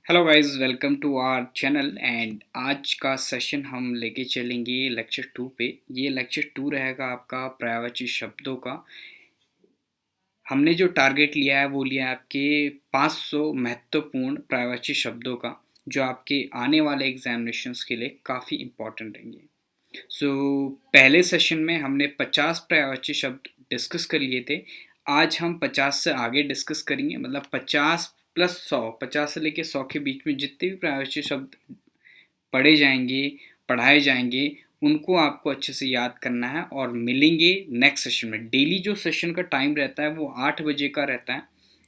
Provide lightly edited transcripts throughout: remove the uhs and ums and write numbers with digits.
Hello guys, welcome to our channel. And आज का session हम लेके चलेंगे लेक्चर 2 पे। ये लेक्चर 2 रहेगा आपका पर्यायवाची शब्दों का। हमने जो टारगेट लिया है वो लिया है आपके 500 महत्वपूर्ण पर्यायवाची शब्दों का, जो आपके आने वाले एग्जामिनेशंस के लिए काफ़ी इम्पोर्टेंट रहेंगे। सो पहले सेशन में हमने 50 पर्यायवाची शब्द डिस्कस कर लिए थे। आज हम 50 से आगे डिस्कस करेंगे, मतलब 50 प्लस 100, 50 से लेके 100 के बीच में जितने भी पर्यायवाची शब्द पढ़े जाएंगे, पढ़ाए जाएंगे, उनको आपको अच्छे से याद करना है और मिलेंगे नेक्स्ट सेशन में। डेली जो सेशन का टाइम रहता है वो 8 बजे का रहता है,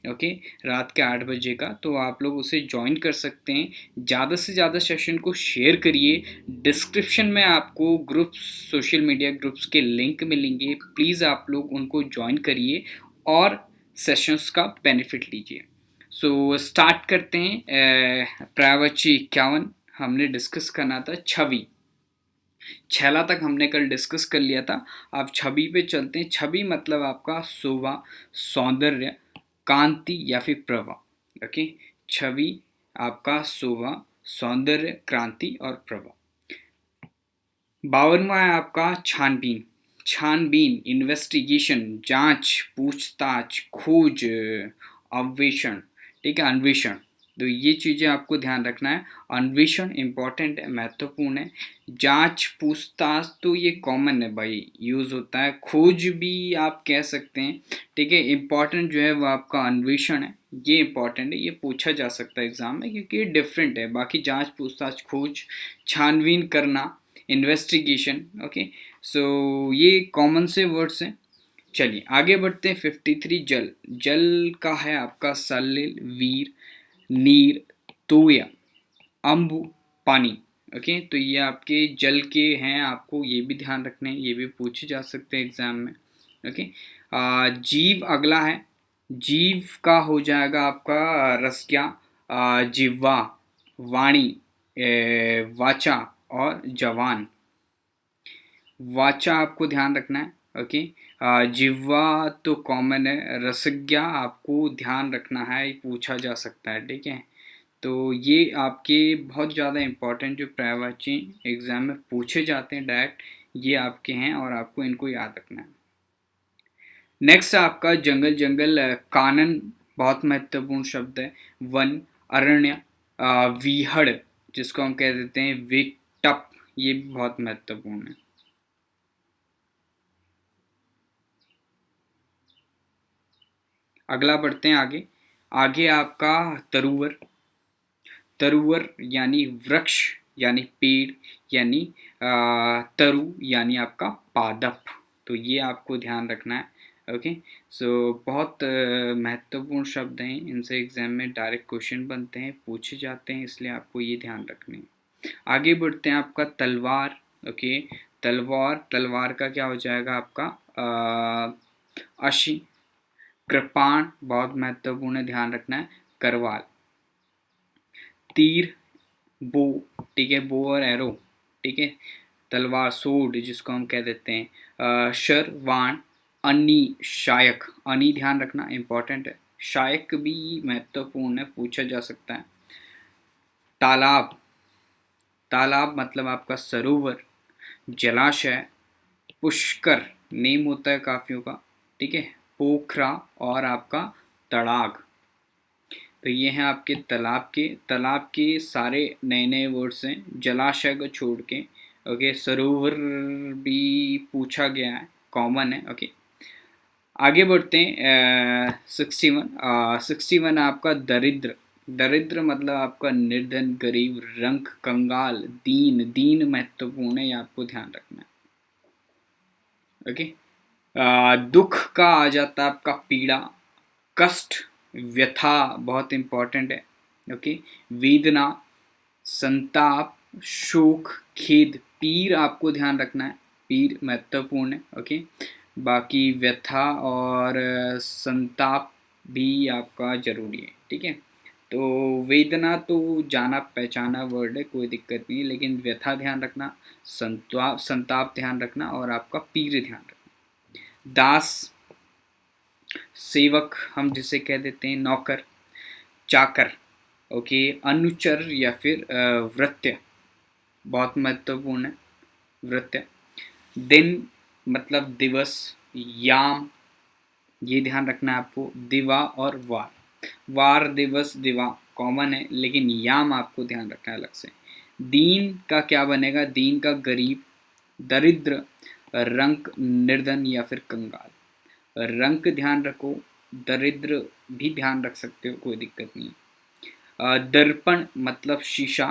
ओके, रात के 8 बजे का। तो आप लोग उसे ज्वाइन कर सकते हैं। ज़्यादा से ज़्यादा सेशन को शेयर करिए। डिस्क्रिप्शन में आपको ग्रुप्स, सोशल मीडिया ग्रुप्स के लिंक मिलेंगे, प्लीज़ आप लोग उनको ज्वाइन करिए और सेशंस का बेनिफिट लीजिए। सो स्टार्ट करते हैं। पर्यायवाची 51 हमने डिस्कस करना था। छवि, छैला तक हमने कल डिस्कस कर लिया था। अब छवि पे चलते हैं। छवि मतलब आपका शोभा, सौंदर्य, कांति या फिर प्रभा। ओके, छवि आपका शोभा, सौंदर्य, क्रांति और प्रभा। 52वां है आपका छानबीन। छानबीन इन्वेस्टिगेशन, जांच, पूछताछ, खोज, अन्वेषण। ठीक है, अन्वेषण। तो ये चीज़ें आपको ध्यान रखना है। अन्वेषण इम्पॉर्टेंट है, महत्वपूर्ण है। जांच, पूछताछ तो ये कॉमन है भाई, यूज़ होता है। खोज भी आप कह सकते हैं। ठीक है, इम्पॉर्टेंट जो है वो आपका अन्वेषण है। ये इम्पॉर्टेंट है, ये पूछा जा सकता है एग्जाम में, क्योंकि ये डिफरेंट है। बाकी जांच, पूछताछ, खोज, छानबीन करना, इन्वेस्टिगेशन। ओके, सो ये कॉमन से वर्ड्स हैं। चलिए आगे बढ़ते हैं। 53 जल। जल का है आपका सलिल, वीर, नीर, तोया, अम्बु, पानी। ओके, तो ये आपके जल के हैं, आपको ये भी ध्यान रखने हैं, ये भी पूछे जा सकते हैं एग्जाम में। ओके, जीव अगला है। जीव का हो जाएगा आपका रसज्ञा, जिह्वा, वाणी, वाचा और जवान। वाचा आपको ध्यान रखना है। ओके, जिह्वा तो कॉमन है। रसज्ञा आपको ध्यान रखना है, पूछा जा सकता है। ठीक है, तो ये आपके बहुत ज़्यादा इम्पोर्टेंट जो पर्यायवाची एग्जाम में पूछे जाते हैं डायरेक्ट, ये आपके हैं और आपको इनको याद रखना है। नेक्स्ट आपका जंगल। जंगल कानन बहुत महत्वपूर्ण शब्द है। वन, अरण्य, विहड़ जिसको हम कह देते हैं विटप, ये भी बहुत महत्वपूर्ण है। अगला बढ़ते हैं आगे। आगे आपका तरुवर। तरुवर यानी वृक्ष, यानी पेड़, यानी तरु यानी आपका पादप। तो ये आपको ध्यान रखना है। ओके, सो बहुत महत्वपूर्ण शब्द हैं, इनसे एग्जाम में डायरेक्ट क्वेश्चन बनते हैं, पूछे जाते हैं, इसलिए आपको ये ध्यान रखने हैं। आगे बढ़ते हैं आपका तलवार। ओके, तलवार, तलवार का क्या हो जाएगा आपका अशी। कृपाण बहुत महत्वपूर्ण है, ध्यान रखना है। करवाल। तीर, बो, ठीक है, बो और एरो। ठीक है, तलवार, सोड जिसको हम कह देते हैं। शर, वाण, अनि, शायक। अनि ध्यान रखना, इंपॉर्टेंट है। शायक भी महत्वपूर्ण है, पूछा जा सकता है। तालाब, तालाब मतलब आपका सरोवर, जलाशय, पुष्कर नेम होता है काफियों का। ठीक है, पोखरा और आपका तड़ाग। तो ये हैं आपके तालाब के। तालाब के सारे नए नए वर्ड्स हैं, जलाशय को छोड़ के। ओके, सरोवर भी पूछा गया है, कॉमन है। ओके, आगे बढ़ते हैं। 61 आपका दरिद्र। दरिद्र मतलब आपका निर्धन, गरीब, रंक, कंगाल, दीन। दीन महत्वपूर्ण है, ये आपको ध्यान रखना है। ओके, दुख का आ जाता है आपका पीड़ा, कष्ट, व्यथा बहुत इंपॉर्टेंट है। ओके, वेदना, संताप, शोक, खेद। पीर आपको ध्यान रखना है, पीर महत्वपूर्ण है। ओके, बाकी व्यथा और संताप भी आपका जरूरी है। ठीक है, तो वेदना तो जाना पहचाना वर्ड है, कोई दिक्कत नहीं है, लेकिन व्यथा ध्यान रखना, संताप संताप ध्यान रखना और आपका पीर ध्यान रखना। दास, सेवक हम जिसे कह देते हैं, नौकर, चाकर। ओके, अनुचर या फिर वृत्य, बहुत महत्वपूर्ण है वृत्य। दिन मतलब दिवस, याम, ये ध्यान रखना है आपको। दिवा और वार, वार दिवस दिवा कॉमन है, लेकिन याम आपको ध्यान रखना है अलग से। दीन का क्या बनेगा? दीन का गरीब, दरिद्र, रंक निर्धन या फिर कंगाल। रंक ध्यान रखो, दरिद्र भी ध्यान रख सकते हो, कोई दिक्कत नहीं है। दर्पण मतलब शीशा,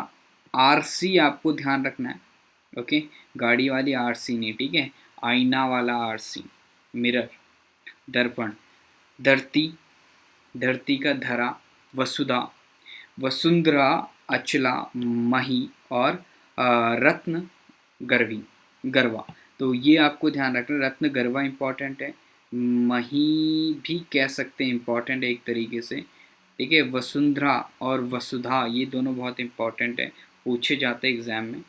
आरसी आपको ध्यान रखना है। ओके, गाड़ी वाली आरसी नहीं, ठीक है, आईना वाला आरसी, मिरर। दर्पण। धरती, धरती का धरा, वसुधा, वसुंधरा, अचला, मही और रत्न गर्वी, गरवा। तो ये आपको ध्यान रखना, रत्न गरवा इंपॉर्टेंट है, मही भी कह सकते हैं इंपॉर्टेंट है एक तरीके से, ठीक है। वसुंधरा और वसुधा ये दोनों बहुत इंपॉर्टेंट है, पूछे जाते हैं एग्जाम में।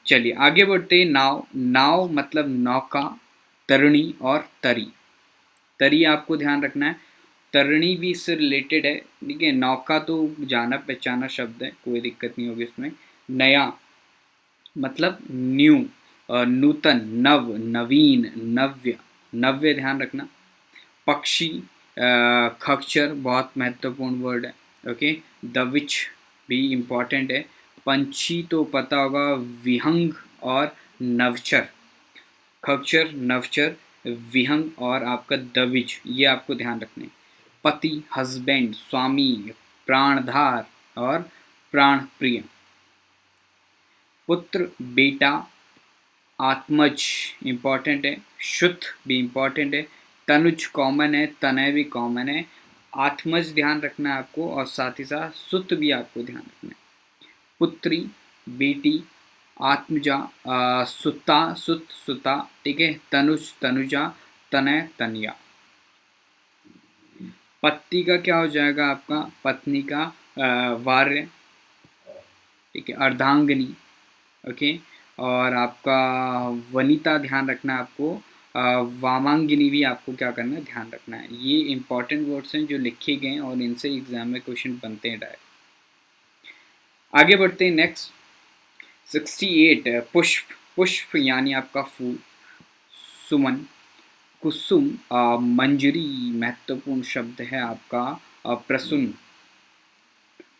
चलिए आगे बढ़ते हैं। नाव, नाव मतलब नौका, तरणी और तरी। तरी आपको ध्यान रखना है, तरणी भी इससे रिलेटेड है, ठीक है। नौका तो जाना पहचाना शब्द है, कोई दिक्कत नहीं होगी इसमें। नया मतलब न्यू, नूतन, नव, नवीन, नव्य, नव्य ध्यान रखना। पक्षी, खच्चर बहुत महत्वपूर्ण वर्ड है, ओके। दविच भी इम्पॉर्टेंट है। पंछी तो पता होगा, विहंग और नवचर। खच्चर, नवचर, विहंग और आपका दविच, ये आपको ध्यान रखने। पति, हस्बैंड, स्वामी, प्राणधार और प्राण प्रिय। पुत्र, बेटा, आत्मज इम्पॉर्टेंट है, शुद्ध भी इम्पॉर्टेंट है। तनुज कॉमन है, तनय भी कॉमन है। आत्मज ध्यान रखना है आपको, और साथ ही साथ सुत भी आपको ध्यान रखना है। पुत्री, बेटी, आत्मजा, सुता, सुत, सुता, ठीक है। तनुज, तनुजा, तनय, तनया। पति का क्या हो जाएगा आपका? पत्नी का वार्य, ठीक है, अर्धांगिनी, ओके। और आपका वनिता ध्यान रखना है आपको, वामांगिनी भी आपको क्या करना है, ध्यान रखना है। ये इंपॉर्टेंट वर्ड्स हैं जो लिखे गए हैं और इनसे एग्जाम में क्वेश्चन बनते हैं डायरेक्ट। आगे बढ़ते हैं नेक्स्ट। 68 पुष्प, पुष्प यानी आपका फूल। सुमन, कुसुम, मंजरी महत्वपूर्ण शब्द है आपका, प्रसून।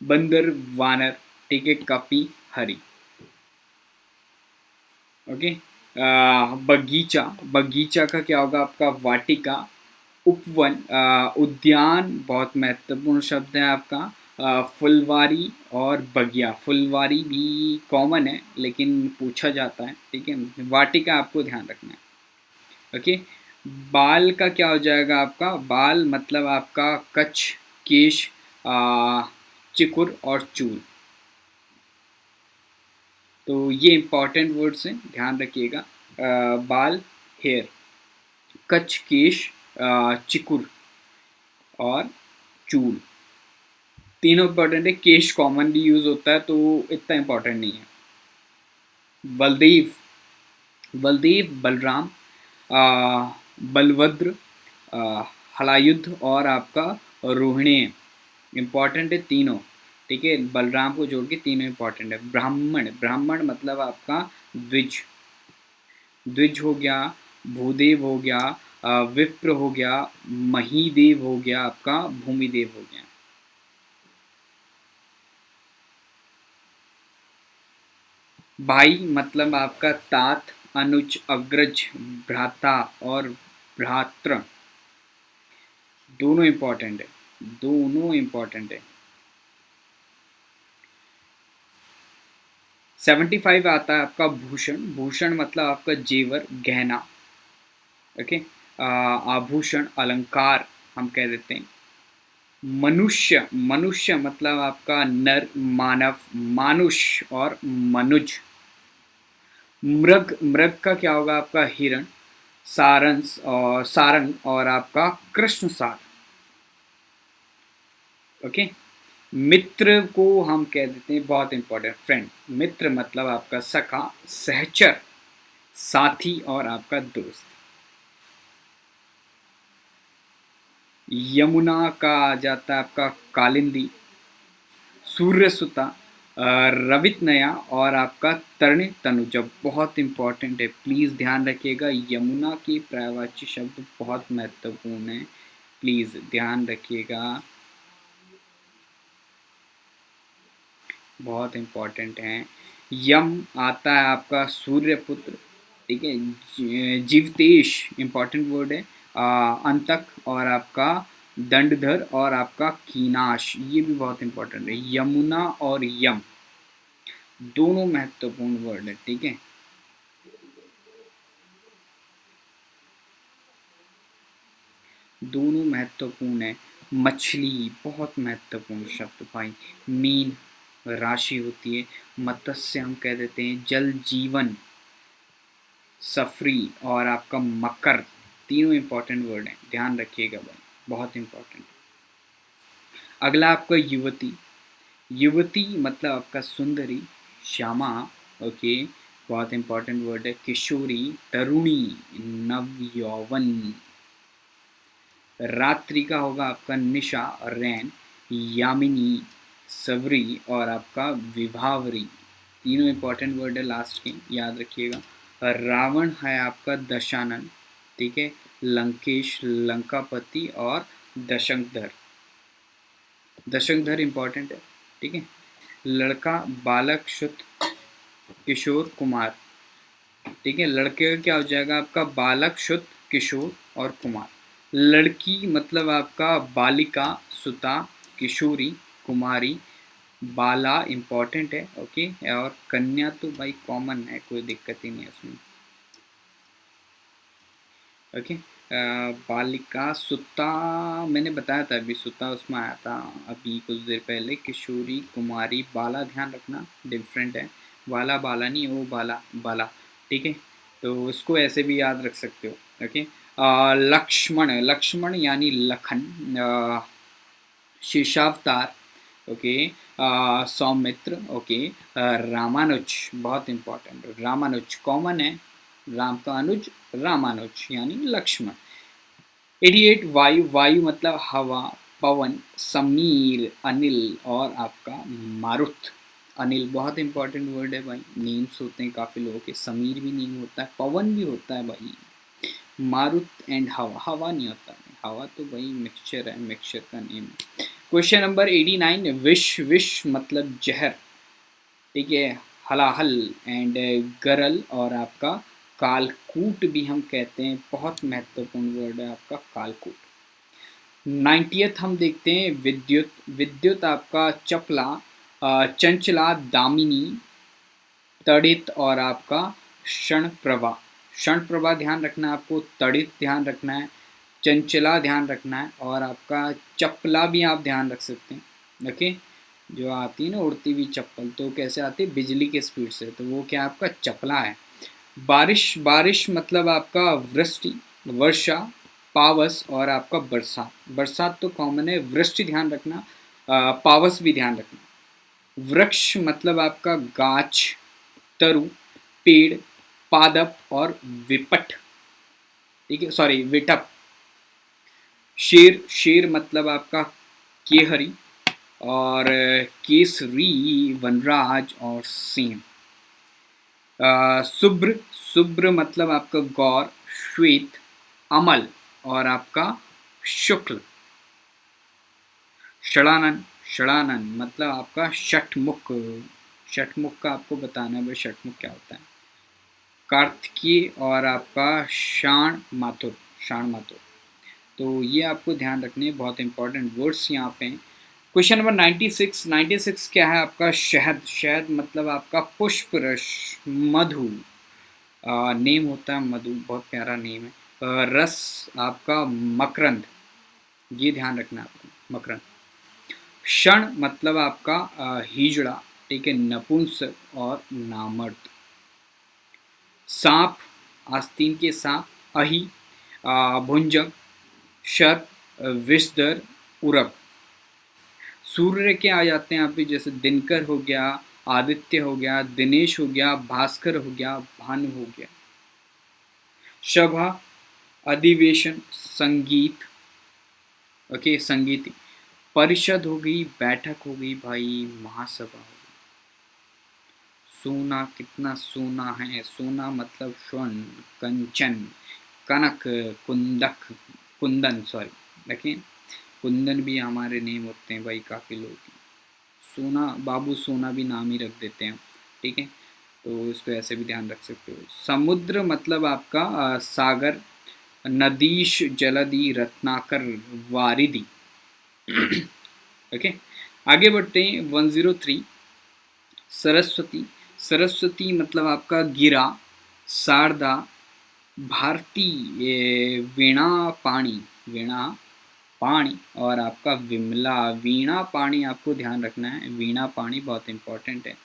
बंदर, वानर, ठीक है, कपि, हरि, ओके। बगीचा, बगीचा का क्या होगा आपका? वाटिका, उपवन, उद्यान बहुत महत्वपूर्ण शब्द है आपका। फुलवारी और बगिया, फुलवारी भी कॉमन है लेकिन पूछा जाता है, ठीक है। वाटिका आपको ध्यान रखना है, ओके। बाल का क्या हो जाएगा आपका? बाल मतलब आपका कच्छ, केश, चिकुर और चूल। तो ये इंपॉर्टेंट वर्ड्स हैं, ध्यान रखिएगा। बाल, हेयर, कच्छ, केश, चिकुर और चूल, तीनों इंपॉर्टेंट है। केश कॉमनली यूज होता है तो इतना इंपॉर्टेंट नहीं है। बलदेव, बलदेव, बलराम, बलभद्र, हलायुद्ध और आपका रोहिणी इंपॉर्टेंट है तीनों, ठीक है। बलराम को जोड़ के तीनों इंपॉर्टेंट है। ब्राह्मण, ब्राह्मण मतलब आपका द्विज, द्विज हो गया, भूदेव हो गया, विप्र हो गया, महीदेव हो गया, आपका भूमिदेव हो गया। भाई मतलब आपका तात, अनुज, अग्रज, भ्राता और भ्रात्र, दोनों इंपॉर्टेंट है, दोनों इंपॉर्टेंट है। 75 आता है आपका भूषण, भूषण मतलब आपका जेवर, गहना, ओके। आभूषण, अलंकार हम कह देते हैं। मनुष्य, मनुष्य मतलब आपका नर, मानव, मानुष और मनुज। मृग, मृग का क्या होगा आपका? हिरण, सारंस और सारंग और आपका कृष्ण सार, ओके। मित्र को हम कह देते हैं, बहुत इंपॉर्टेंट, फ्रेंड। मित्र मतलब आपका सखा, सहचर, साथी और आपका दोस्त। यमुना का आ जाता है आपका कालिंदी, सूर्य सुता, रवित नया और आपका तरण तनुज बहुत इंपॉर्टेंट है, प्लीज़ ध्यान रखिएगा। यमुना की पर्यायवाची शब्द बहुत महत्वपूर्ण है, प्लीज़ ध्यान रखिएगा, बहुत इंपॉर्टेंट हैं। यम आता है आपका सूर्यपुत्र, ठीक है। जीवतेश इंपॉर्टेंट वर्ड है। अंतक और आपका दंडधर और आपका कीनाश, ये भी बहुत इंपॉर्टेंट है। यमुना और यम दोनों महत्वपूर्ण वर्ड है, ठीक है। दोनों महत्वपूर्ण है। मछली बहुत महत्वपूर्ण शब्द भाई। मीन राशि होती है। मत्स्य हम कह देते हैं जल जीवन। सफरी और आपका मकर, तीनों इंपॉर्टेंट वर्ड हैं, ध्यान रखिएगा भाई, बहुत इंपॉर्टेंट। अगला आपका युवती। युवती मतलब आपका सुंदरी, श्यामा, ओके, बहुत इंपॉर्टेंट वर्ड है। किशोरी, तरुणी, नव यौवन। रात्रि का होगा आपका निशा, रैन, यामिनी, सवरी और आपका विभावरी, तीनों इंपॉर्टेंट वर्ड है लास्ट के, याद रखिएगा। रावण है आपका दशानन, ठीक है। लंकेश, लंकापति और दशंधर, दशंधर इंपॉर्टेंट है, ठीक है। लड़का, बालक, शुद्ध, किशोर, कुमार, ठीक है। लड़के का क्या हो जाएगा आपका बालक, शुद्ध, किशोर और कुमार। लड़की मतलब आपका बालिका, सुता, किशोरी, कुमारी, बाला इंपॉर्टेंट है, ओके। और कन्या तो भाई कॉमन है, कोई दिक्कत ही नहीं है उसमें, ओके। बालिका, सुता मैंने बताया था अभी, सुता उसमें आया था अभी कुछ देर पहले। किशोरी, कुमारी, बाला ध्यान रखना डिफरेंट है, वाला बाला नहीं, वो बाला बाला, ठीक है। तो उसको ऐसे भी याद रख सकते हो, ओके। लक्ष्मण, लक्ष्मण यानी लखन, शेषावतार, ओके। सौमित्र, ओके। रामानुज बहुत इंपॉर्टेंट, रामानुज कॉमन है, राम का अनुज रामानुज यानी लक्ष्मण। 88 वायु, वायु मतलब हवा, पवन, समीर, अनिल और आपका मारुत। अनिल बहुत इंपॉर्टेंट वर्ड है भाई, नेम्स होते हैं काफ़ी लोगों के, समीर भी नेम होता है, पवन भी होता है भाई। मारुत एंड हवा, हवा नहीं होता है, हवा तो भाई मिक्सचर है, मिक्सचर का नेम है। क्वेश्चन नंबर 89, विष, विष मतलब जहर, ठीक है। हलाहल एंड गरल और आपका कालकूट भी हम कहते हैं, बहुत महत्वपूर्ण वर्ड है आपका कालकूट। 90th हम देखते हैं विद्युत, विद्युत आपका चपला, चंचला, दामिनी, तड़ित और आपका क्षण प्रभा। क्षण प्रभा ध्यान रखना है आपको, तड़ित ध्यान रखना है, चंचला ध्यान रखना है और आपका चपला भी आप ध्यान रख सकते हैं, ओके। जो आती है ना उड़ती हुई चप्पल, तो कैसे आती है बिजली के स्पीड से, तो वो क्या आपका चपला है। बारिश, बारिश मतलब आपका वृष्टि, वर्षा, पावस और आपका बरसात, बरसात तो कॉमन है, वृष्टि ध्यान रखना, पावस भी ध्यान रखना। वृक्ष मतलब आपका गाछ, तरु, पेड़, पादप और विपट, ठीक है, सॉरी विटप। शेर, शेर मतलब आपका केहरी और केसरी, वनराज और सिंह। शुभ्र, शुभ्र मतलब आपका गौर, श्वेत, अमल और आपका शुक्ल। षडानन, षडानन मतलब आपका षटमुख, षटमुख का आपको बताना है भाई, षटमुख क्या होता है। कार्तिकीय और आपका शाण माथुर, शाण माथुर, तो ये आपको ध्यान रखने हैं, बहुत इंपॉर्टेंट वर्ड्स यहाँ पे हैं। क्वेश्चन नंबर 96, 96 क्या है आपका शहद, शहद मतलब आपका पुष्प रस, मधु, नेम होता है मधु, बहुत प्यारा नेम है। रस आपका मकरंद, ये ध्यान रखना है आपको, मकरंद। क्षण मतलब आपका हिजड़ा, ठीक है, नपुंसक और नामर्द। सांप, आस्तीन के सांप, अहि, भुंजक, शर, विषधर, उरग। सूर्य के आ जाते हैं यहाँ पे, जैसे दिनकर हो गया, आदित्य हो गया, दिनेश हो गया, भास्कर हो गया, भानु हो गया। सभा, अधिवेशन, संगीत, ओके, संगीत। परिषद हो गई, बैठक हो गई भाई, महासभा हो गई। सोना, कितना सोना है, सोना मतलब स्वर्ण, कंचन, कनक, कुंदक, कुंदन, सॉरी, देखिए कुंदन भी हमारे नेम होते हैं भाई काफ़ी लोग। सोना, बाबू सोना भी नाम ही रख देते हैं, ठीक है, तो इस पे ऐसे भी ध्यान रख सकते हो। समुद्र मतलब आपका सागर, नदीश, जलधि, रत्नाकर, वारिधि। ओके, आगे बढ़ते हैं 103। सरस्वती, सरस्वती मतलब आपका गिरा, शारदा, भारती, ये वीणा पाणी, वीणा पाणी, और आपका विमला, वीणा पाणी आपको ध्यान रखना है, वीणा पाणी बहुत इंपॉर्टेंट है।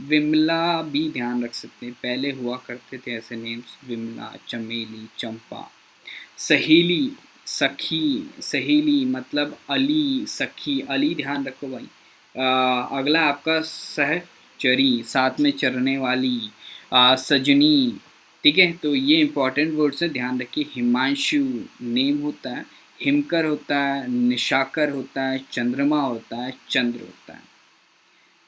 विमला भी ध्यान रख सकते हैं, पहले हुआ करते थे ऐसे नेम्स, विमला, चमेली, चंपा। सहेली, सखी, सहेली मतलब अली, सखी, अली ध्यान रखो भाई। अगला आपका सहचरी, साथ में चरने वाली, सजनी, ठीक है, तो ये इंपॉर्टेंट वर्ड्स है, ध्यान रखिए। हिमांशु नेम होता है, हिमकर होता है, निशाकर होता है, चंद्रमा होता है, चंद्र होता है।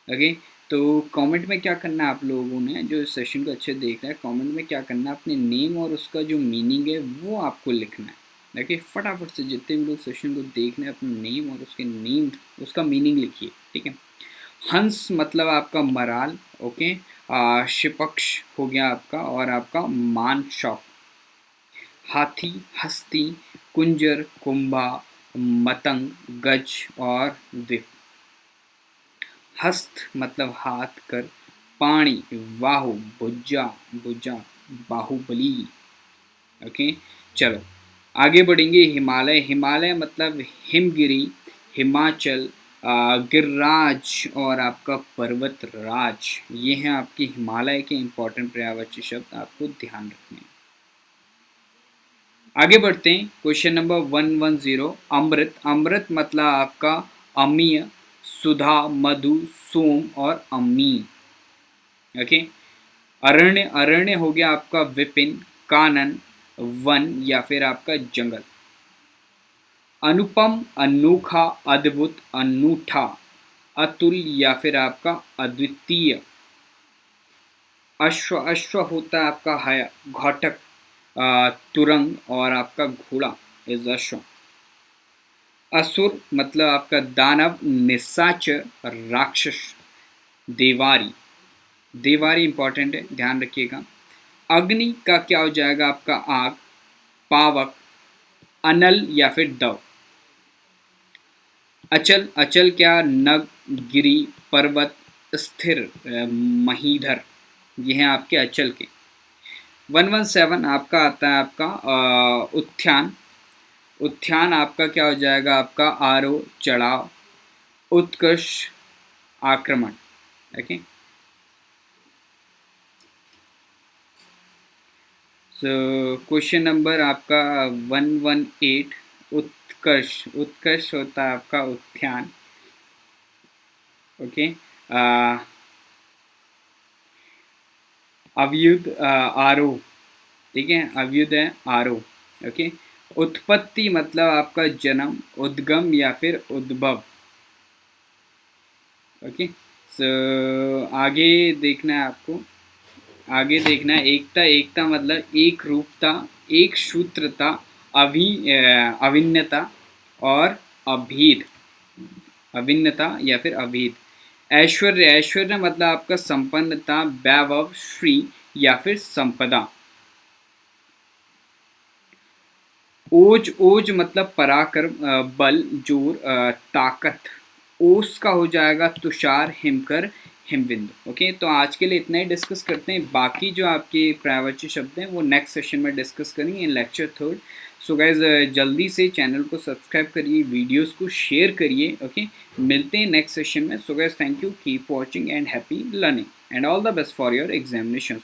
ओके, तो कमेंट में क्या करना है आप लोगों ने, जो सेशन को अच्छे देख रहे हैं, कमेंट में क्या करना है, अपने नेम और उसका जो मीनिंग है वो आपको लिखना है। देखिए फटाफट से जितने भी लोग सेशन को देख रहे हैं, अपना नेम और उसके नेम, उसका मीनिंग लिखिए, ठीक है। हंस मतलब आपका मराल, ओके, शिपक्ष हो गया आपका, और आपका मान शौक। हाथी, हस्ती, कुंजर, कुंभा, मतंग, गज और द्वीप। हस्त मतलब हाथ, कर, पाणी, वाहु, भुजा, भुजा, बाहुबली। ओके, चलो आगे बढ़ेंगे। हिमालय, हिमालय मतलब हिमगिरी, हिमाचल, गिरिराज और आपका पर्वत राज। ये हैं आपके हिमालय के इंपॉर्टेंट पर्यायवाची शब्द, आपको ध्यान रखने हैं। आगे बढ़ते हैं, क्वेश्चन नंबर 110। अमृत, अमृत मतलब आपका अमीय, सुधा, मधु, सोम और अम्मी। ओके, अरण्य, अरण्य हो गया आपका विपिन, कानन, वन या फिर आपका जंगल। अनुपम, अनोखा, अद्भुत, अनूठा, अतुल या फिर आपका अद्वितीय। अश्व, अश्व होता है आपका हया, घोटक, तुरंग और आपका घोड़ा इज अश्व। असुर मतलब आपका दानव, निशाचर, राक्षस, देवारी, देवारी इंपॉर्टेंट है, ध्यान रखिएगा। अग्नि का क्या हो जाएगा आपका आग, पावक, अनल या फिर दव। अचल, अचल क्या, नग, गिरी, पर्वत, स्थिर, महीधर, ये हैं आपके अचल के। 117 आपका आता है आपका उत्थान, उत्थान आपका क्या हो जाएगा, आपका आरोह, चढ़ाव, उत्कर्ष, आक्रमण। ओके, सो क्वेश्चन नंबर आपका 118। उत्कर्ष, उत्कर्ष होता है आपका उत्थान। ओके, अव्युद, आरोह, ठीक है, अव्युद है आरोह। ओके, उत्पत्ति मतलब आपका जन्म, उद्गम या फिर उद्भव। ओके, सो आगे देखना है आपको, आगे देखना है। एकता, एकता मतलब एक रूपता, एक सूत्रता, अभिन्नता और अभेद, अभिन्नता या फिर अभेद। ऐश्वर्य, ऐश्वर्य मतलब आपका संपन्नता, वैभव, श्री या फिर संपदा। ओज, ओज मतलब पराक्रम, बल, जोर, ताकत। ओस का हो जाएगा तुषार, हिमकर, हिमबिंदु। ओके, तो आज के लिए इतना ही डिस्कस करते हैं, बाकी जो आपके पर्यायवाची शब्द हैं वो नेक्स्ट सेशन में डिस्कस करेंगे इन लेक्चर 3। सो गाइज जल्दी से चैनल को सब्सक्राइब करिए, वीडियोस को शेयर करिए। ओके, मिलते हैं नेक्स्ट सेशन में। So guys thank you, keep watching and happy learning and all the best for your examination.